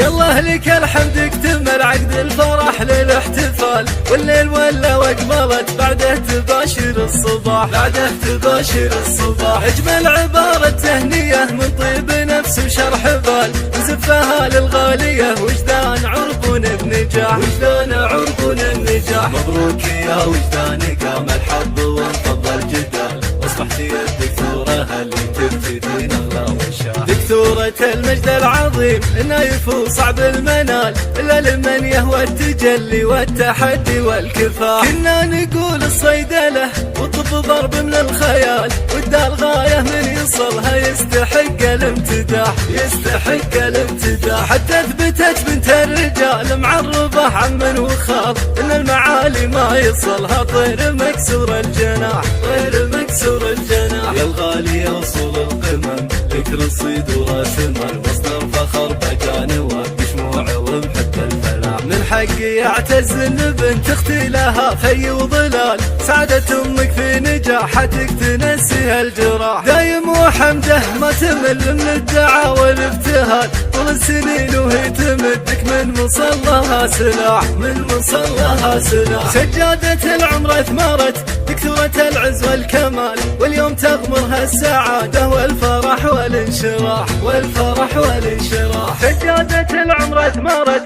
يالله لك الحمد اكتمل عقد الفرح للاحتفال، والليل ولا واقبلت بعده تباشر الصباح، بعده تباشر الصباح. اجمل عبارة تهنية من طيب نفس وشرح بال، وزفها للغالية وجدان عربون بنجاح، وجدان عربون بنجاح. مبروك يا وجدان قام الحب وانفض الجدال، واصبحتي الدكتورة اللي تبتدين اغلى وشاح. دكتورة المجد العظيم النايف وصعب المنال، الا لمن يهوى التجلي والتحدي والكفاح. كنا نقول الصيدلة والطب ضرب من الخيال، والدار غاية من يصلها يستحق الامتداح، يستحق الامتداح. حتى اثبتت بنت الرجال معربة عم وخال، ان المعالي ما يصلها طير مكسور الجناح، طير مكسور الجناح. يا الغالي وصول القمم لك رصيد وراسمال، مصدر فخر بجاني وبشموع ومحب الفلاح. من حقي اعتز ان بنت اختي لها في وظلال، سعادة امك في نجاحتك تنسيها الجراح. دايم وحمده ما تمل من الدعاء والابتهال، طول السنين وهي تمدك من مصلها سلاح، من مصلها سلاح. سجادة العمر اثمرت دكتورة العز والكمال، واليوم تغمرها السعادة والفرح والانشراح، والفرح والانشراح. سجادة العمر اثمرت